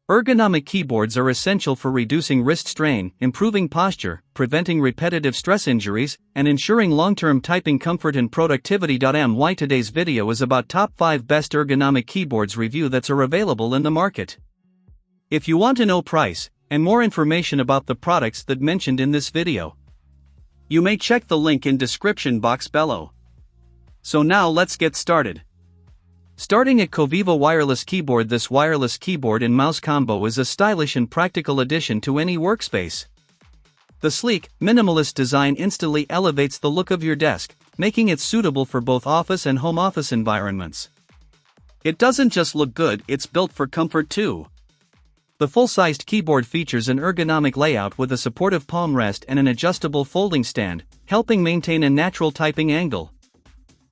Ergonomic keyboards are essential for reducing wrist strain, improving posture, preventing repetitive stress injuries, and ensuring long-term typing comfort and productivity. Today's video is about top 5 best ergonomic keyboards review that are available in the market. If you want to know price and more information about the products that mentioned in this video, you may check the link in description box below. So now let's get started. Starting at Coviva Wireless Keyboard. This wireless keyboard and mouse combo is a stylish and practical addition to any workspace. The sleek, minimalist design instantly elevates the look of your desk, making it suitable for both office and home office environments. It doesn't just look good, it's built for comfort too. The full-sized keyboard features an ergonomic layout with a supportive palm rest and an adjustable folding stand, helping maintain a natural typing angle.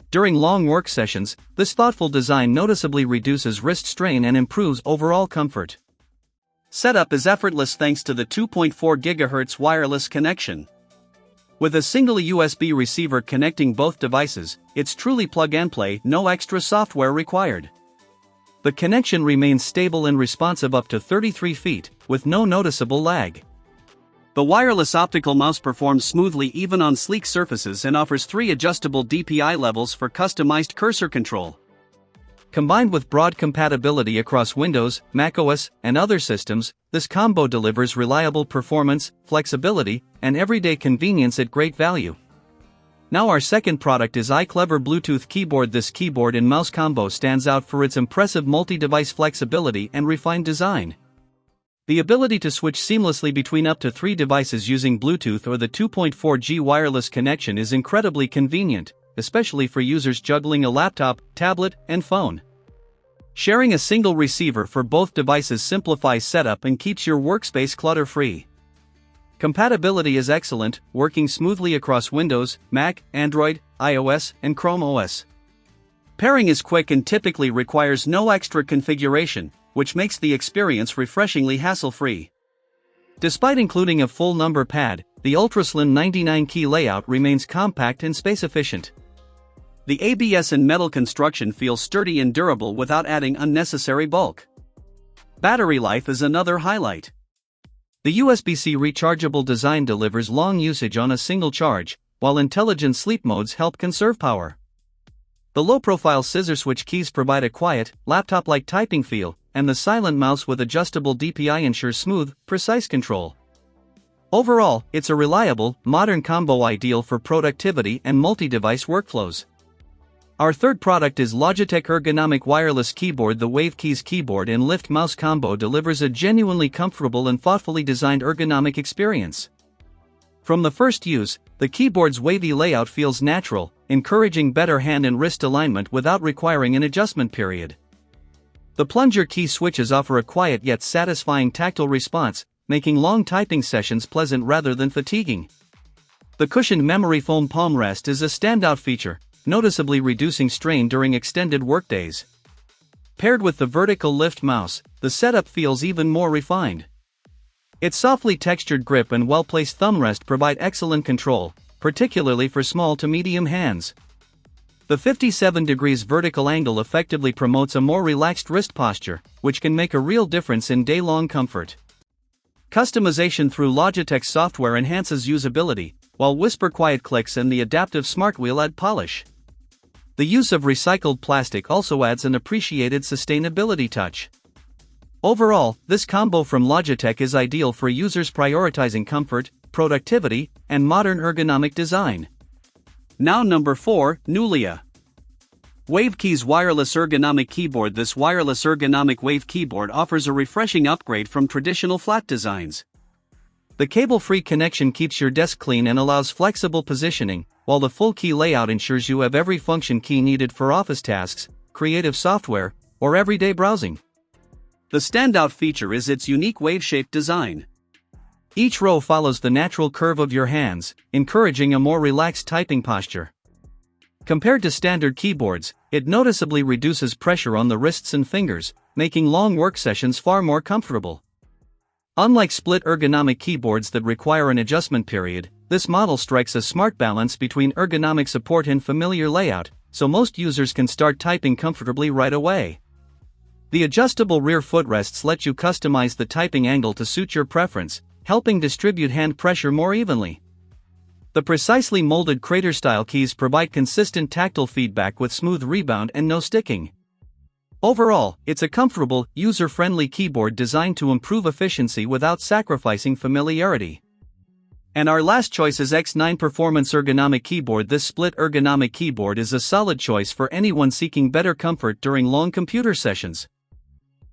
During long work sessions, this thoughtful design noticeably reduces wrist strain and improves overall comfort. Setup is effortless thanks to the 2.4 GHz wireless connection. With a single USB receiver connecting both devices, it's truly plug and play, no extra software required. The connection remains stable and responsive up to 33 feet, with no noticeable lag. The wireless optical mouse performs smoothly even on sleek surfaces and offers 3 adjustable DPI levels for customized cursor control. Combined with broad compatibility across Windows, macOS, and other systems, this combo delivers reliable performance, flexibility, and everyday convenience at great value. Now our second product is iClever Bluetooth Keyboard. This keyboard and mouse combo stands out for its impressive multi-device flexibility and refined design. The ability to switch seamlessly between up to 3 devices using Bluetooth or the 2.4G wireless connection is incredibly convenient, especially for users juggling a laptop, tablet, and phone. Sharing a single receiver for both devices simplifies setup and keeps your workspace clutter-free. Compatibility is excellent, working smoothly across Windows, Mac, Android, iOS, and Chrome OS. Pairing is quick and typically requires no extra configuration, which makes the experience refreshingly hassle-free. Despite including a full number pad, the ultra-slim 99-key layout remains compact and space-efficient. The ABS and metal construction feels sturdy and durable without adding unnecessary bulk. Battery life is another highlight. The USB-C rechargeable design delivers long usage on a single charge, while intelligent sleep modes help conserve power. The low-profile scissor switch keys provide a quiet, laptop-like typing feel, and the silent mouse with adjustable DPI ensures smooth, precise control. Overall, it's a reliable, modern combo ideal for productivity and multi-device workflows. Our third product is Logitech Ergonomic Wireless Keyboard. The Wave Keys Keyboard and Lift Mouse combo delivers a genuinely comfortable and thoughtfully designed ergonomic experience. From the first use, the keyboard's wavy layout feels natural, encouraging better hand and wrist alignment without requiring an adjustment period. The plunger key switches offer a quiet yet satisfying tactile response, making long typing sessions pleasant rather than fatiguing. The cushioned memory foam palm rest is a standout feature, noticeably reducing strain during extended workdays. Paired with the vertical lift mouse, the setup feels even more refined. Its softly textured grip and well-placed thumb rest provide excellent control, particularly for small to medium hands. The 57 degrees vertical angle effectively promotes a more relaxed wrist posture, which can make a real difference in day-long comfort. Customization through Logitech's software enhances usability, while whisper quiet clicks and the adaptive smart wheel add polish. The use of recycled plastic also adds an appreciated sustainability touch. Overall, this combo from Logitech is ideal for users prioritizing comfort, productivity, and modern ergonomic design. Now number 4, Nulia. Wave Keys Wireless Ergonomic Keyboard. This wireless ergonomic wave keyboard offers a refreshing upgrade from traditional flat designs. The cable-free connection keeps your desk clean and allows flexible positioning, while the full key layout ensures you have every function key needed for office tasks, creative software, or everyday browsing. The standout feature is its unique wave-shaped design. Each row follows the natural curve of your hands, encouraging a more relaxed typing posture. Compared to standard keyboards, it noticeably reduces pressure on the wrists and fingers, making long work sessions far more comfortable. Unlike split ergonomic keyboards that require an adjustment period, this model strikes a smart balance between ergonomic support and familiar layout, so most users can start typing comfortably right away. The adjustable rear footrests let you customize the typing angle to suit your preference, helping distribute hand pressure more evenly. The precisely molded crater-style keys provide consistent tactile feedback with smooth rebound and no sticking. Overall, it's a comfortable, user-friendly keyboard designed to improve efficiency without sacrificing familiarity. And our last choice is X9 Performance Ergonomic Keyboard. This split ergonomic keyboard is a solid choice for anyone seeking better comfort during long computer sessions.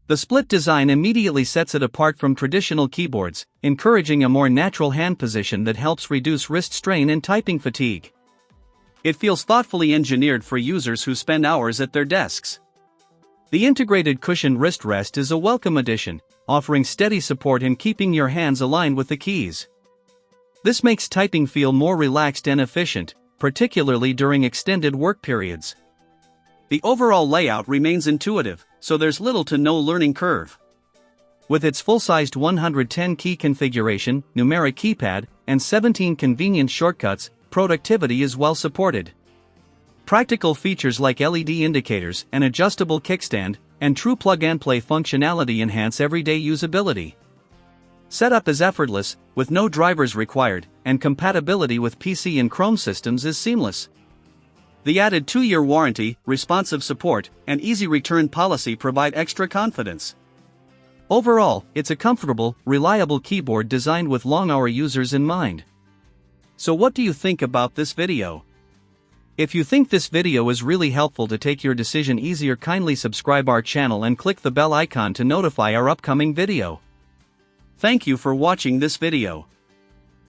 The split design immediately sets it apart from traditional keyboards, encouraging a more natural hand position that helps reduce wrist strain and typing fatigue. It feels thoughtfully engineered for users who spend hours at their desks. The integrated cushioned wrist rest is a welcome addition, offering steady support and keeping your hands aligned with the keys. This makes typing feel more relaxed and efficient, particularly during extended work periods. The overall layout remains intuitive, so there's little to no learning curve. With its full-sized 110-key configuration, numeric keypad, and 17 convenient shortcuts, productivity is well supported. Practical features like LED indicators, an adjustable kickstand, and true plug-and-play functionality enhance everyday usability. Setup is effortless, with no drivers required, and compatibility with PC and Chrome systems is seamless. The added 2-year warranty, responsive support, and easy return policy provide extra confidence. Overall, it's a comfortable, reliable keyboard designed with long-hour users in mind. So what do you think about this video? If you think this video is really helpful to take your decision easier, kindly subscribe our channel and click the bell icon to notify our upcoming video. Thank you for watching this video.